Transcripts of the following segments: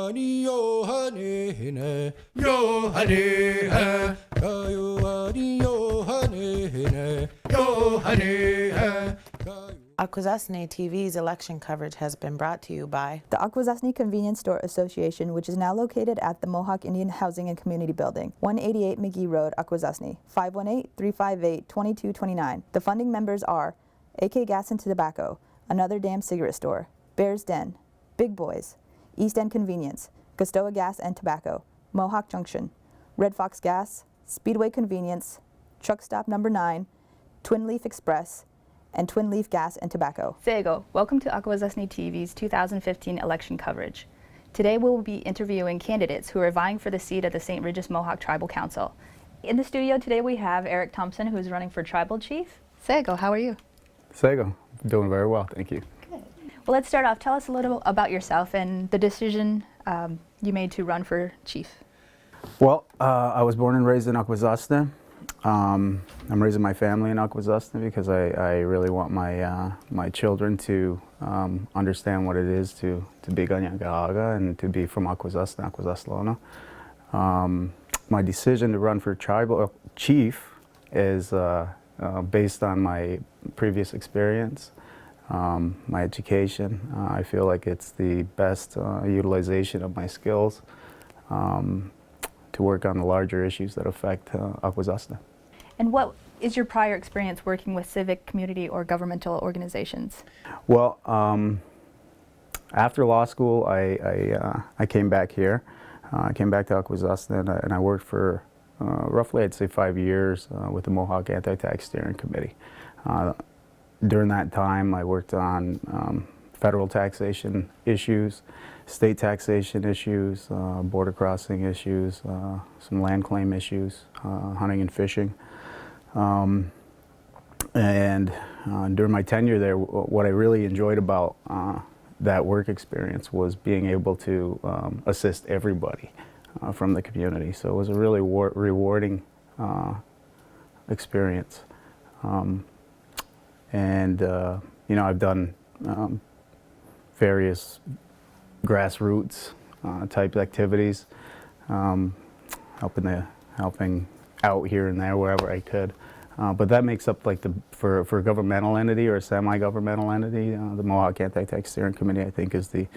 ani yo hane ne yo hane ha kayo ani yo hane ne yo hane ha. Akwesasne TV's election coverage has been brought to you by the Akwesasne Convenience Store Association, which is now located at the Mohawk Indian Housing and Community Building, 188 McGee Road, Akwesasne, 518-358-2229. The funding members are AK Gas and Tobacco, Another Damn Cigarette Store, Bear's Den, Big Boys, East End Convenience, Gustoa Gas and Tobacco, Mohawk Junction, Red Fox Gas, Speedway Convenience, Truck Stop Number 9, Twin Leaf Express, and Twin Leaf Gas and Tobacco. Sego, welcome to Akwesasne TV's 2015 election coverage. Today we will be interviewing candidates who are vying for the seat of the St. Regis Mohawk Tribal Council. In the studio today we have Eric Thompson, who is running for Tribal Chief. Sego, how are you? Sego, doing very well, thank you. Good. Well, let's start off. Tell us a little about yourself and the decision you made to run for Chief. Well, I was born and raised in Akwesasne. I'm raising my family in Akwesasne because I really want my children to understand what it is to be Ganyagaga and to be from Akwesasne, Akwesaslona. My decision to run for Tribal Chief is based on my previous experience, my education. I feel like it's the best utilization of my skills to work on the larger issues that affect Akwesasne. And what is your prior experience working with civic, community, or governmental organizations? Well, after law school, I came back here. I came back to Akwesasne and I worked for roughly, I'd say, 5 years with the Mohawk Anti-Tax Steering Committee. During that time, I worked on federal taxation issues, state taxation issues, border crossing issues, some land claim issues, hunting and fishing. During my tenure there, what I really enjoyed about that work experience was being able to assist everybody from the community. So it was a really rewarding experience. You know, I've done various grassroots type activities, helping out here and there wherever I could. But that makes up, like, for a governmental entity or a semi-governmental entity, the Mohawk Anti-Tax Steering Committee, I think, is the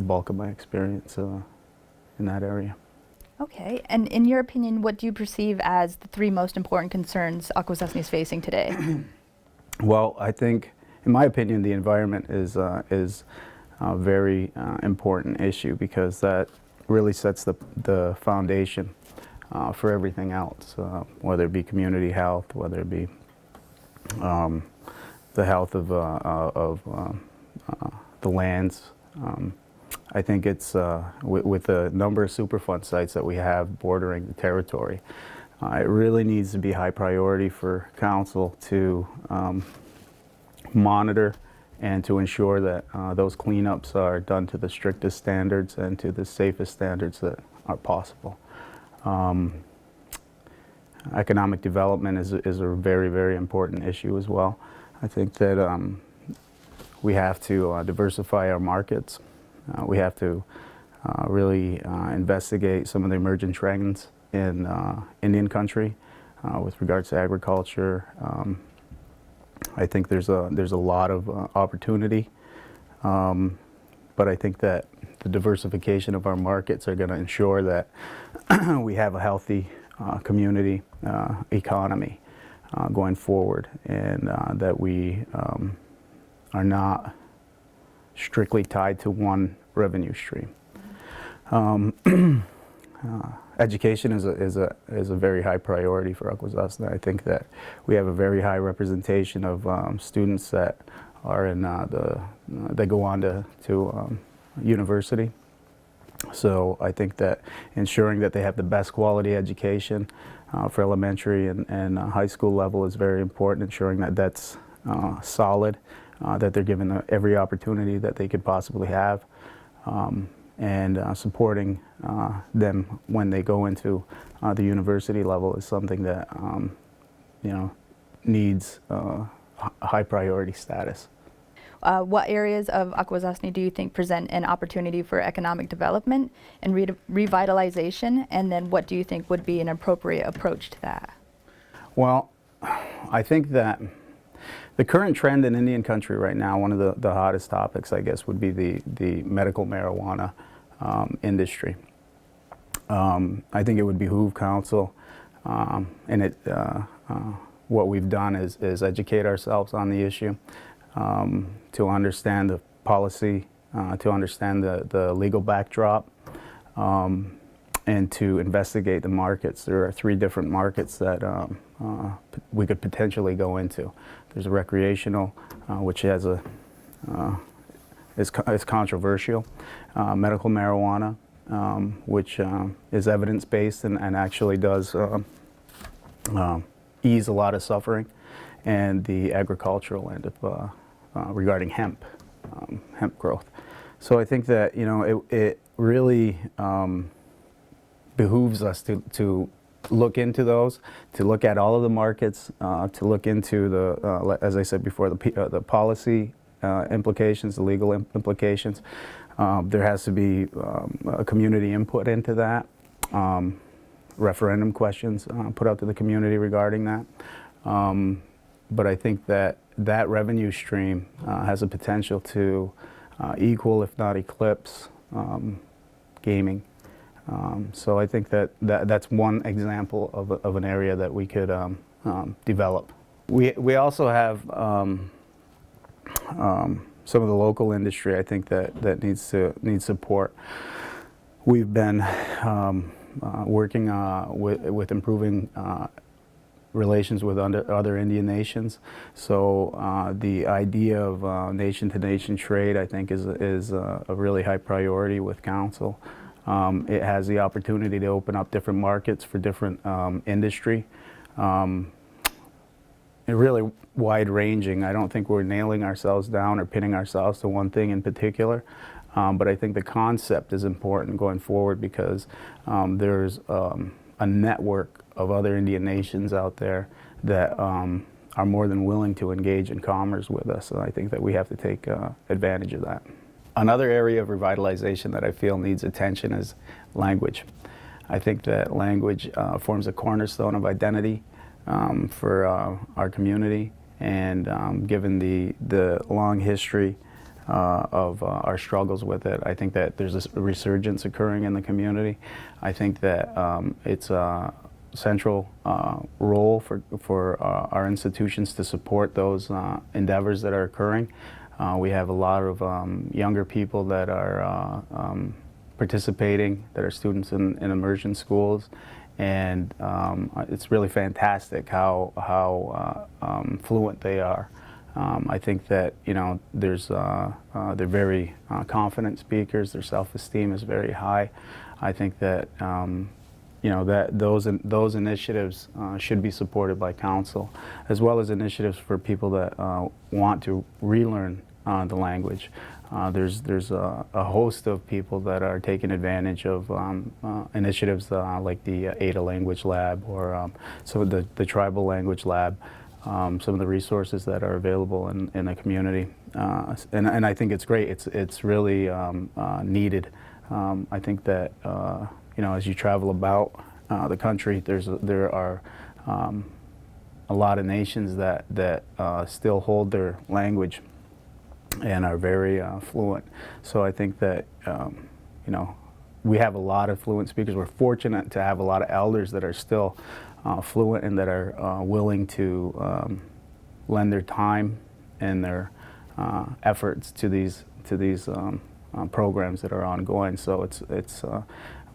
bulk of my experience in that area. Okay, and in your opinion, what do you perceive as the 3 most important concerns Akwesasne is facing today? Well, I think, in my opinion, the environment is a very important issue because that really sets the foundation for everything else, whether it be community health, whether it be the health of the lands. I think it's, with the number of Superfund sites that we have bordering the territory, it really needs to be high priority for council to monitor and to ensure that those cleanups are done to the strictest standards and to the safest standards that are possible. Economic development is a very, very important issue as well. I think that we have to diversify our markets. We have to really investigate some of the emerging trends in Indian country with regards to agriculture. I think there's a lot of opportunity, but I think that the diversification of our markets are going to ensure that we have a healthy community economy going forward, and that we are not strictly tied to one revenue stream. Education is a very high priority for Akwesasne. I think that we have a very high representation of students that are in that go on to university. So I think that ensuring that they have the best quality education for elementary and high school level is very important. Ensuring that that's solid, that they're given every opportunity that they could possibly have, and supporting them when they go into the university level is something that you know, needs high priority status. What areas of Akwesasne do you think present an opportunity for economic development and revitalization? And then what do you think would be an appropriate approach to that? Well, I think that the current trend in Indian country right now, one of the hottest topics, I guess, would be the medical marijuana industry. I think it would behoove council, what we've done is educate ourselves on the issue, to understand the policy, to understand the legal backdrop, and to investigate the markets. There are 3 different markets that we could potentially go into. There's a recreational, which has is controversial, medical marijuana, which is evidence-based and actually does ease a lot of suffering, and the agricultural end of regarding hemp growth. So I think that it really behooves us to look into those, to look at all of the markets, to look into the, as I said before, the policy implications, the legal implications. There has to be a community input into that, referendum questions put out to the community regarding that. But I think that revenue stream has a potential to equal, if not eclipse, gaming. So I think that's one example of an area that we could develop. We also have some of the local industry, I think, that needs support. We've been working with improving relations with other Indian nations. So the idea of nation-to-nation trade, I think, is a really high priority with council. It has the opportunity to open up different markets for different industry. Really wide-ranging. I don't think we're nailing ourselves down or pinning ourselves to one thing in particular. But I think the concept is important going forward because there's a network of other Indian nations out there that are more than willing to engage in commerce with us. So I think that we have to take advantage of that. Another area of revitalization that I feel needs attention is language. I think that language forms a cornerstone of identity for our community, and given the long history of our struggles with it, I think that there's a resurgence occurring in the community. I think that it's a central role for our institutions to support those endeavors that are occurring. We have a lot of younger people that are participating, that are students in immersion schools, and it's really fantastic how fluent they are. I think that they're very confident speakers. Their self-esteem is very high. I think that that those initiatives should be supported by council, as well as initiatives for people that want to relearn the language. There's a host of people that are taking advantage of initiatives like the Ada Language Lab, or some of the Tribal Language Lab, some of the resources that are available in the community. And I think it's great. It's really needed. I think that as you travel about the country, there are a lot of nations that still hold their language and are very fluent. So I think that we have a lot of fluent speakers. We're fortunate to have a lot of elders that are still fluent and that are willing to lend their time and their efforts to these programs that are ongoing. So it's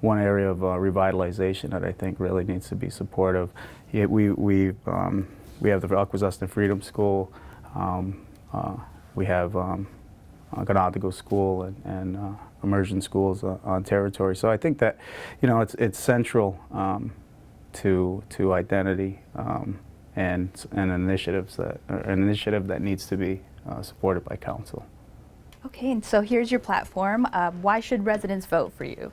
one area of revitalization that I think really needs to be supportive. We have the Akwesasne Freedom School. We have Ganadago School and immersion schools on territory. So I think that it's central to identity and an initiative that needs to be supported by council. Okay, and so here's your platform. Why should residents vote for you?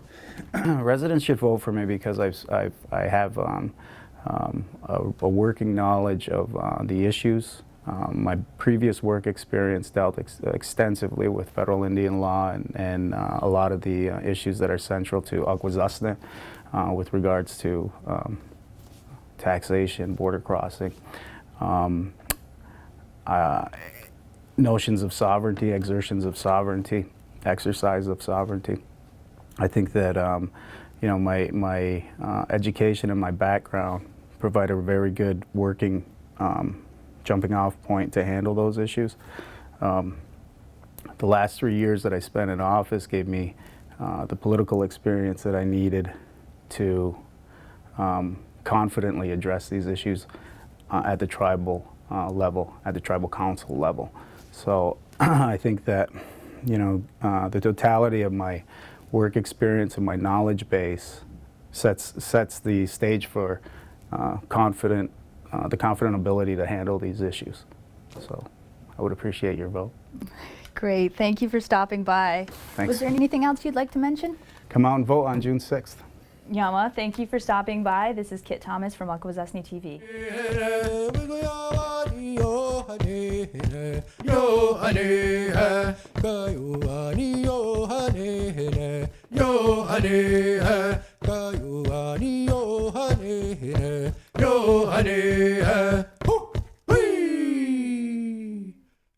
Residents should vote for me because I have a working knowledge of the issues My previous work experience dealt extensively with federal Indian law and a lot of the issues that are central to Akwesasne with regards to taxation, border crossing, notions of sovereignty, exertions of sovereignty, exercise of sovereignty. I think that you know, my education and my background provide a very good working jumping off point to handle those issues. The last 3 years that I spent in office gave me the political experience that I needed to confidently address these issues at the tribal level, at the tribal council level. So I think that, you know, the totality of my work experience and my knowledge base sets the stage for the confident ability to handle these issues. So I would appreciate your vote. Great, thank you for stopping by. Thanks. Was there anything else you'd like to mention? Come out and vote on June 6th. Yama, thank you for stopping by. This is Kit Thomas from Akwesasne TV. Yo, honey,